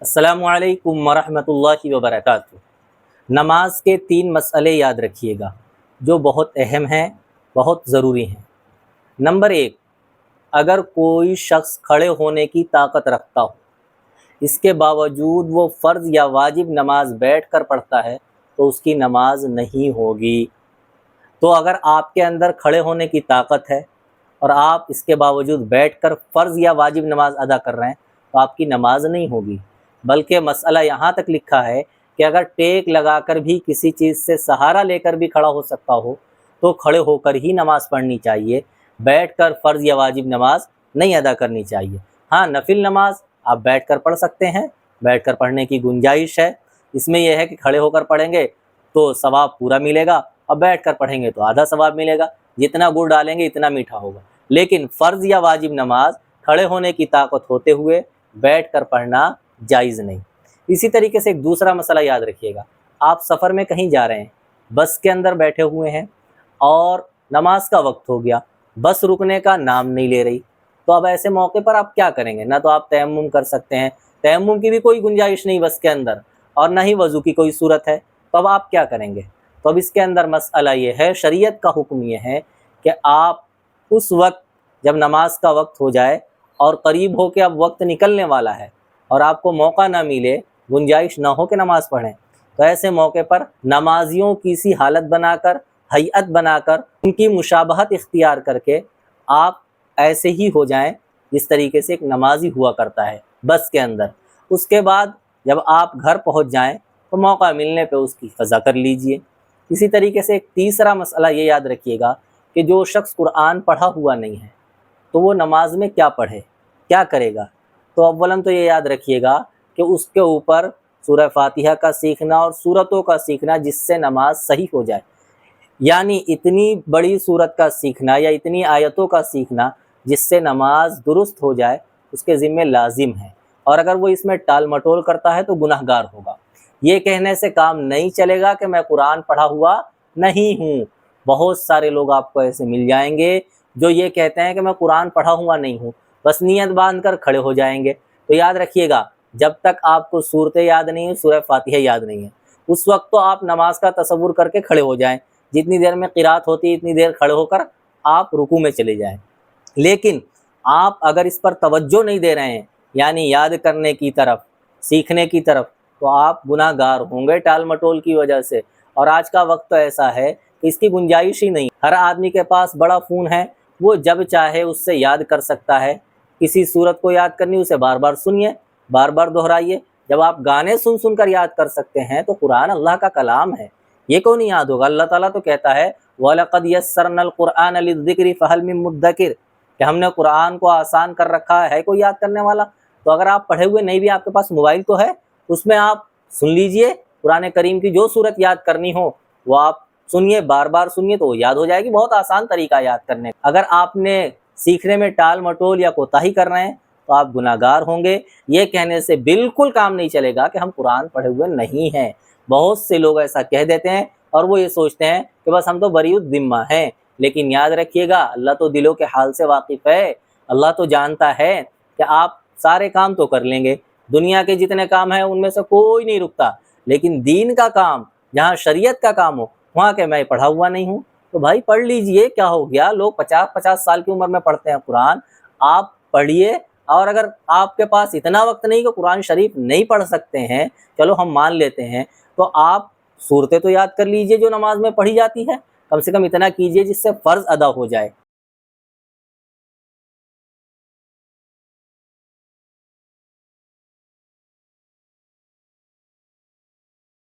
अस्सलामु अलैकुम वरहमतुल्लाहि वबरकातुहू। नमाज के 3 मसले याद रखिएगा जो बहुत अहम हैं, बहुत ज़रूरी हैं। नंबर 1, अगर कोई शख्स खड़े होने की ताकत रखता हो, इसके बावजूद वो फ़र्ज़ या वाजिब नमाज बैठ कर पढ़ता है तो उसकी नमाज नहीं होगी। तो अगर आपके अंदर खड़े होने की ताकत है और आप इसके बावजूद बैठकर फ़र्ज़ या वाजिब नमाज अदा कर रहे हैं तो आपकी नमाज नहीं होगी। बल्कि मसला यहाँ तक लिखा है कि अगर टेक लगाकर भी किसी चीज़ से सहारा लेकर भी खड़ा हो सकता हो तो खड़े होकर ही नमाज़ पढ़नी चाहिए, बैठकर फ़र्ज़ या वाजिब नमाज नहीं अदा करनी चाहिए। हाँ, नफिल नमाज आप बैठकर पढ़ सकते हैं, बैठकर पढ़ने की गुंजाइश है। इसमें यह है कि खड़े होकर पढ़ेंगे तो सवाब पूरा मिलेगा और बैठकर पढ़ेंगे तो आधा सवाब मिलेगा। जितना गुड़ डालेंगे इतना मीठा होगा। लेकिन फ़र्ज़ या वाजिब नमाज खड़े होने की ताकत होते हुए बैठकर पढ़ना जायज़ नहीं। इसी तरीके से एक दूसरा मसला याद रखिएगा। आप सफ़र में कहीं जा रहे हैं, बस के अंदर बैठे हुए हैं और नमाज का वक्त हो गया, बस रुकने का नाम नहीं ले रही, तो अब ऐसे मौके पर आप क्या करेंगे? ना तो आप तयम्मुम कर सकते हैं, तयम्मुम की भी कोई गुंजाइश नहीं बस के अंदर, और ना ही वज़ू की कोई सूरत है, तो अब आप क्या करेंगे? तो अब इसके अंदर मसला ये है, शरीयत का हुक्म ये है कि आप उस वक्त जब नमाज का वक्त हो जाए और करीब हो के अब वक्त निकलने वाला है और आपको मौका ना मिले, गुंजाइश ना हो कि नमाज़ पढ़ें, तो ऐसे मौके पर नमाजियों की सी हालत बनाकर, हैयत बनाकर, उनकी मुशाबहत इख्तियार करके आप ऐसे ही हो जाएं जिस तरीके से एक नमाजी हुआ करता है बस के अंदर। उसके बाद जब आप घर पहुंच जाएं तो मौका मिलने पे उसकी क़ज़ा कर लीजिए। इसी तरीके से एक तीसरा मसला ये याद रखिएगा कि जो शख्स कुरान पढ़ा हुआ नहीं है तो वो नमाज में क्या पढ़े, क्या करेगा? तो अव्वलन तो ये याद रखिएगा कि उसके ऊपर सूरह फातिहा का सीखना और सूरतों का सीखना जिससे नमाज सही हो जाए, यानी इतनी बड़ी सूरत का सीखना या इतनी आयतों का सीखना जिससे नमाज दुरुस्त हो जाए, उसके ज़िम्मे लाजिम है। और अगर वो इसमें टाल मटोल करता है तो गुनहगार होगा। ये कहने से काम नहीं चलेगा कि मैं कुरान पढ़ा हुआ नहीं हूँ। बहुत सारे लोग आपको ऐसे मिल जाएंगे जो ये कहते हैं कि मैं कुरान पढ़ा हुआ नहीं हूँ, बस नियत बांध कर खड़े हो जाएंगे। तो याद रखिएगा, जब तक आपको सूरतें याद नहीं है, सूरह फातिहा याद नहीं है, उस वक्त तो आप नमाज का तसव्वुर करके खड़े हो जाएं। जितनी देर में क़िरात होती है इतनी देर खड़े होकर आप रुकू में चले जाएं। लेकिन आप अगर इस पर तवज्जो नहीं दे रहे हैं, यानी याद करने की तरफ, सीखने की तरफ, तो आप गुनाहगार होंगे टाल मटोल की वजह से। और आज का वक्त तो ऐसा है कि इसकी गुंजाइश ही नहीं। हर आदमी के पास बड़ा फ़ोन है, वो जब चाहे उससे याद कर सकता है। किसी सूरत को याद करनी, उसे बार बार सुनिए, बार बार दोहराइए। जब आप गाने सुन सुन कर याद कर सकते हैं तो कुरान अल्लाह का कलाम है, ये क्यों नहीं याद होगा? अल्लाह ताला तो कहता है वलक़द यस्सरनल कुरआन लिज़्ज़िक्रि फ़हल मिन मुद्दकिर, कि हमने कुरान को आसान कर रखा है कोई याद करने वाला? तो अगर आप पढ़े हुए नहीं भी, आपके पास मोबाइल तो है, उसमें आप सुन लीजिए कुरान करीम की जो सूरत याद करनी हो वो आप सुनिए, बार बार सुनिए, तो वो याद हो जाएगी। बहुत आसान तरीका याद करने का। अगर आपने सीखने में टाल मटोल या कोताही कर रहे हैं तो आप गुनाहगार होंगे। ये कहने से बिल्कुल काम नहीं चलेगा कि हम कुरान पढ़े हुए नहीं हैं। बहुत से लोग ऐसा कह देते हैं और वो ये सोचते हैं कि बस हम तो बरीउद ज़िम्मा हैं। लेकिन याद रखिएगा, अल्लाह तो दिलों के हाल से वाकिफ़ है। अल्लाह तो जानता है कि आप सारे काम तो कर लेंगे, दुनिया के जितने काम हैं उनमें से कोई नहीं रुकता, लेकिन दीन का काम, जहाँ शरीयत का काम हो, वहाँ के मैं पढ़ा हुआ नहीं हूँ। तो भाई पढ़ लीजिए, क्या हो गया? लोग 50-50 साल की उम्र में पढ़ते हैं कुरान, आप पढ़िए। और अगर आपके पास इतना वक्त नहीं कि कुरान शरीफ नहीं पढ़ सकते हैं, चलो हम मान लेते हैं, तो आप सूरतें तो याद कर लीजिए जो नमाज में पढ़ी जाती है। कम से कम इतना कीजिए जिससे फ़र्ज़ अदा हो जाए।